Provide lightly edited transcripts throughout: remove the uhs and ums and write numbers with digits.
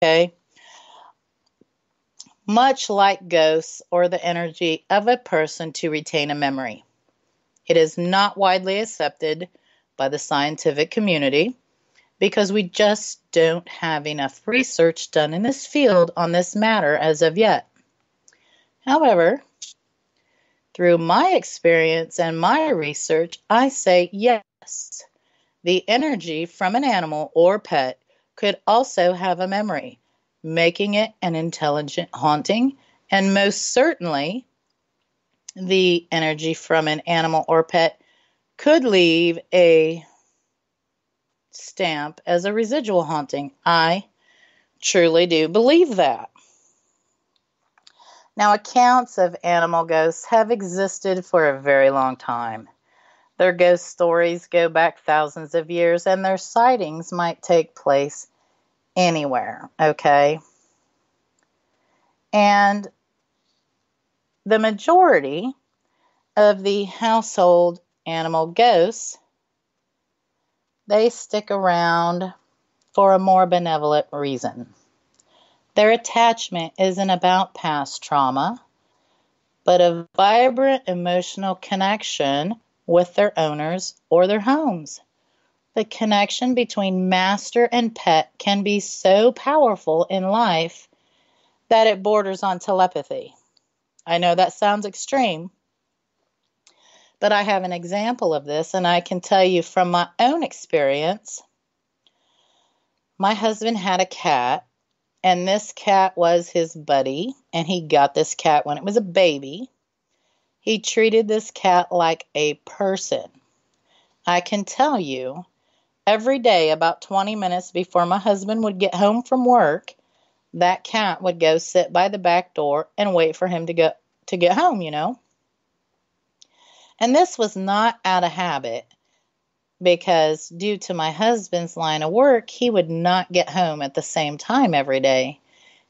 Okay. Much like ghosts or the energy of a person to retain a memory. It is not widely accepted by the scientific community because we just don't have enough research done in this field on this matter as of yet. However, through my experience and my research, I say yes, the energy from an animal or pet could also have a memory, making it an intelligent haunting, and most certainly the energy from an animal or pet could leave a stamp as a residual haunting. I truly do believe that. Now, accounts of animal ghosts have existed for a very long time. Their ghost stories go back thousands of years, and their sightings might take place anywhere, okay? And the majority of the household animal ghosts, they stick around for a more benevolent reason. Their attachment isn't about past trauma, but a vibrant emotional connection with their owners or their homes. The connection between master and pet can be so powerful in life that it borders on telepathy. I know that sounds extreme, but I have an example of this, and I can tell you from my own experience. My husband had a cat, and this cat was his buddy, and he got this cat when it was a baby. He treated this cat like a person. I can tell you, every day, about 20 minutes before my husband would get home from work, that cat would go sit by the back door and wait for him to get home, you know. And this was not out of habit because due to my husband's line of work, he would not get home at the same time every day.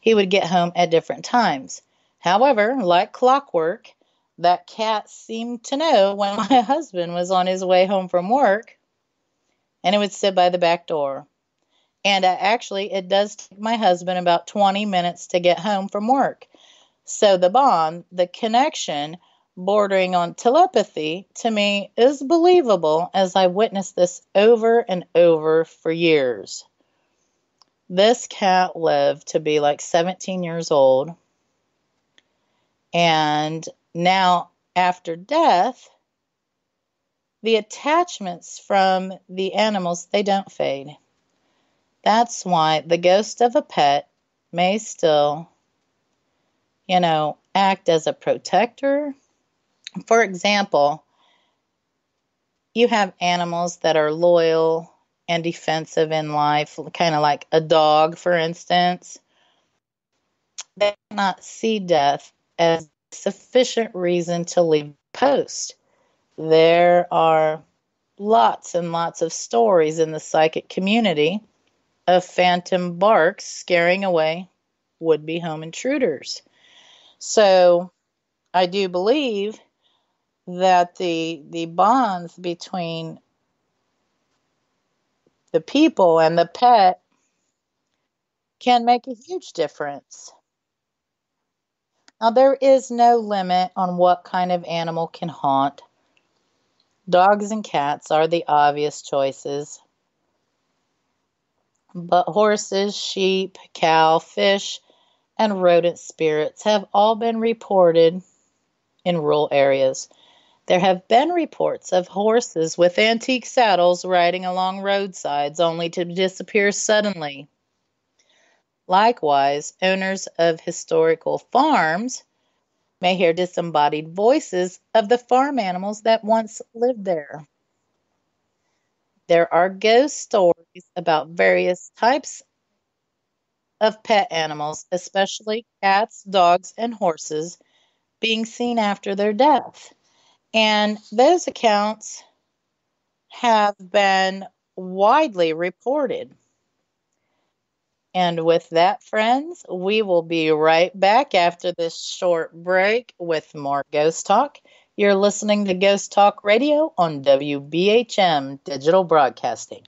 He would get home at different times. However, like clockwork, that cat seemed to know when my husband was on his way home from work, and it would sit by the back door. And actually, it does take my husband about 20 minutes to get home from work. So the bond, the connection, bordering on telepathy, to me is believable as I witnessed this over and over for years. This cat lived to be like 17 years old. And now, after death, the attachments from the animals, they don't fade. That's why the ghost of a pet may still, act as a protector. For example, you have animals that are loyal and defensive in life, kind of like a dog, for instance. They cannot see death as sufficient reason to leave post. There are lots and lots of stories in the psychic community of phantom barks scaring away would-be home intruders. So I do believe that the bonds between the people and the pet can make a huge difference. Now, there is no limit on what kind of animal can haunt. Dogs and cats are the obvious choices, but horses, sheep, cow, fish, and rodent spirits have all been reported in rural areas. There have been reports of horses with antique saddles riding along roadsides only to disappear suddenly. Likewise, owners of historical farms may hear disembodied voices of the farm animals that once lived there. There are ghost stories about various types of pet animals, especially cats, dogs, and horses, being seen after their death. And those accounts have been widely reported. And with that, friends, we will be right back after this short break with more Ghost Talk. You're listening to Ghost Talk Radio on WBHM Digital Broadcasting.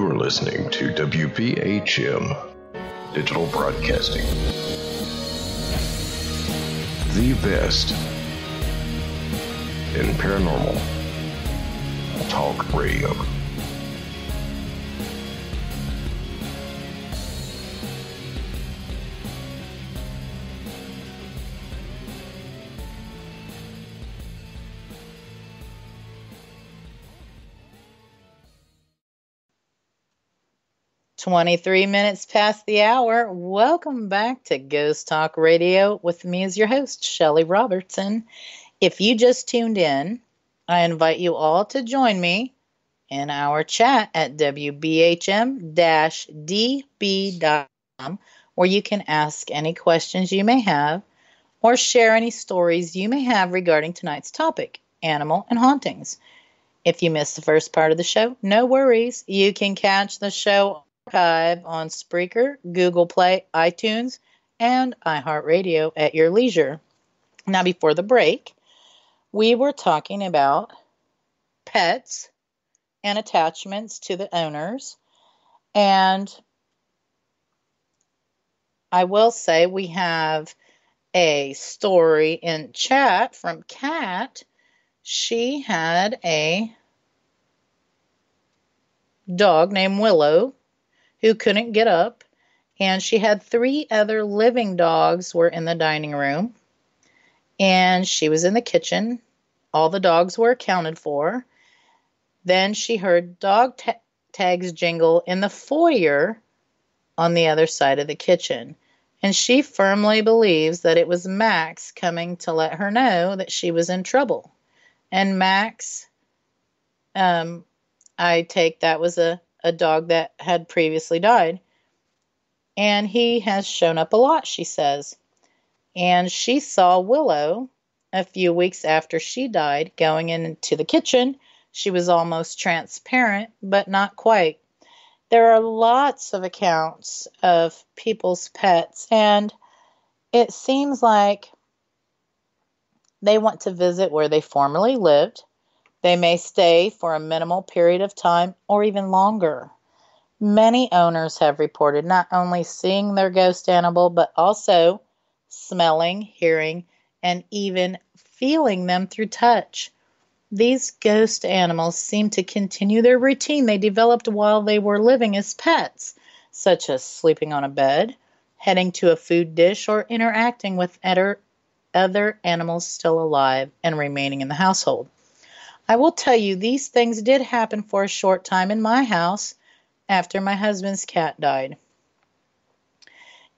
You're listening to WPHM Digital Broadcasting. The best in paranormal talk radio. "23 minutes past the hour. Welcome back to Ghost Talk Radio with me as your host, Shelly Robertson. If you just tuned in, I invite you all to join me in our chat at wbhm-db.com, where you can ask any questions you may have or share any stories you may have regarding tonight's topic, animal and hauntings. If you missed the first part of the show, no worries. You can catch the show archive on Spreaker, Google Play, iTunes, and iHeartRadio at your leisure. Now, before the break, we were talking about pets and attachments to the owners. And I will say we have a story in chat from Kat. She had a dog named Willow who couldn't get up, and she had 3 other living dogs were in the dining room, and she was in the kitchen. All the dogs were accounted for. Then she heard dog tags jingle in the foyer on the other side of the kitchen, and she firmly believes that it was Max coming to let her know that she was in trouble. And Max, I take that was a dog that had previously died. And he has shown up a lot, she says. And she saw Willow a few weeks after she died going into the kitchen. She was almost transparent, but not quite. There are lots of accounts of people's pets, and it seems like they want to visit where they formerly lived. They may stay for a minimal period of time or even longer. Many owners have reported not only seeing their ghost animal, but also smelling, hearing, and even feeling them through touch. These ghost animals seem to continue their routine they developed while they were living as pets, such as sleeping on a bed, heading to a food dish, or interacting with other animals still alive and remaining in the household. I will tell you, these things did happen for a short time in my house after my husband's cat died.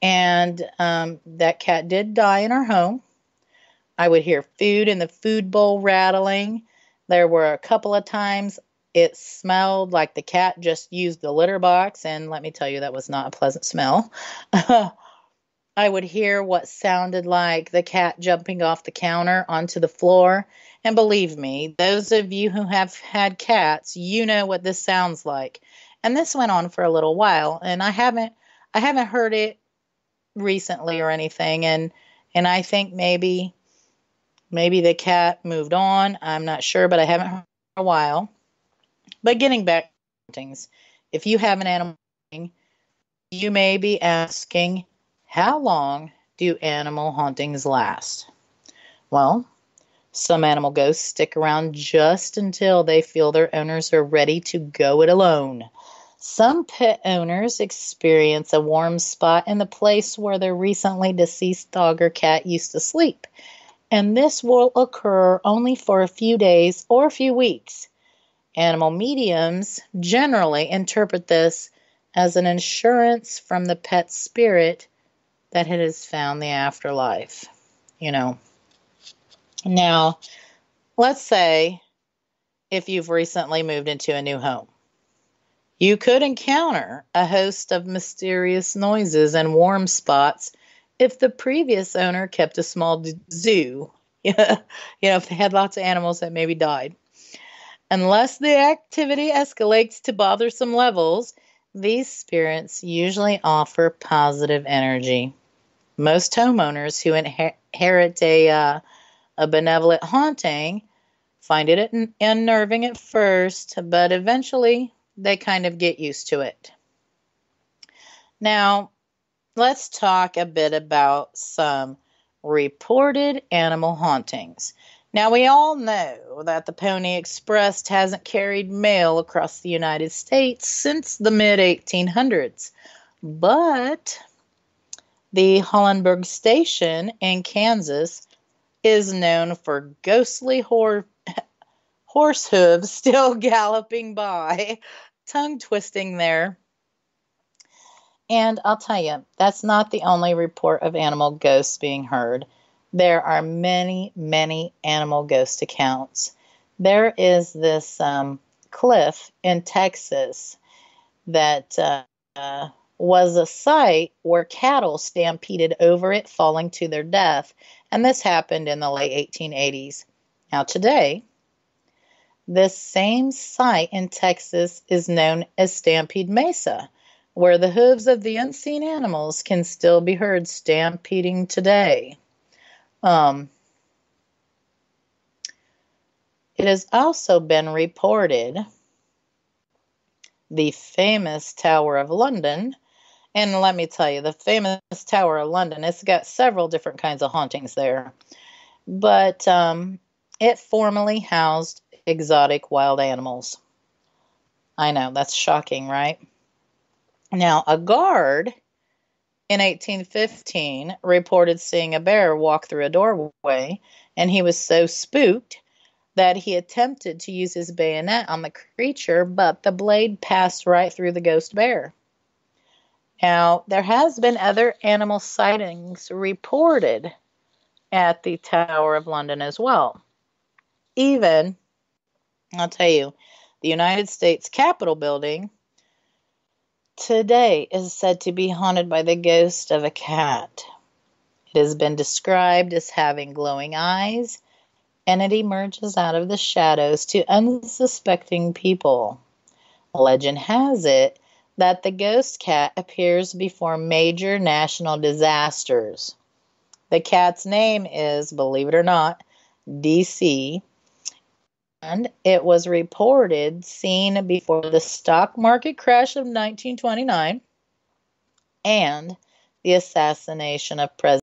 And that cat did die in our home. I would hear food in the food bowl rattling. There were a couple of times it smelled like the cat just used the litter box, and let me tell you, that was not a pleasant smell. I would hear what sounded like the cat jumping off the counter onto the floor. And believe me, those of you who have had cats, you know what this sounds like. And this went on for a little while, and I haven't heard it recently or anything. And I think maybe the cat moved on. I'm not sure, but I haven't heard for a while. But getting back to things, if you have an animal, you may be asking, how long do animal hauntings last? Well, some animal ghosts stick around just until they feel their owners are ready to go it alone. Some pet owners experience a warm spot in the place where their recently deceased dog or cat used to sleep, and this will occur only for a few days or a few weeks. Animal mediums generally interpret this as an insurance from the pet spirit that it has found the afterlife. Now, let's say if you've recently moved into a new home, you could encounter a host of mysterious noises and warm spots if the previous owner kept a small zoo. If they had lots of animals that maybe died. Unless the activity escalates to bothersome levels, these spirits usually offer positive energy. Most homeowners who inherit a benevolent haunting find it unnerving at first, but eventually they kind of get used to it. Now, let's talk a bit about some reported animal hauntings. Now, we all know that the Pony Express hasn't carried mail across the United States since the mid-1800s, but the Hollenberg Station in Kansas is known for ghostly horse hooves still galloping by, tongue twisting there. And I'll tell you, that's not the only report of animal ghosts being heard. There are many, many animal ghost accounts. There is this cliff in Texas that was a site where cattle stampeded over it, falling to their death. And this happened in the late 1880s. Now, today, this same site in Texas is known as Stampede Mesa, where the hooves of the unseen animals can still be heard stampeding today. It has also been reported the famous Tower of London, and let me tell you, the famous Tower of London, it's got several different kinds of hauntings there, but it formerly housed exotic wild animals. I know, that's shocking, right? Now, a guard in 1815 reported seeing a bear walk through a doorway, and he was so spooked that he attempted to use his bayonet on the creature, but the blade passed right through the ghost bear. Now, there has been other animal sightings reported at the Tower of London as well. Even, I'll tell you, the United States Capitol building today is said to be haunted by the ghost of a cat. It has been described as having glowing eyes, and it emerges out of the shadows to unsuspecting people. Legend has it that the ghost cat appears before major national disasters. The cat's name is, believe it or not, DC, and it was reported seen before the stock market crash of 1929 and the assassination of President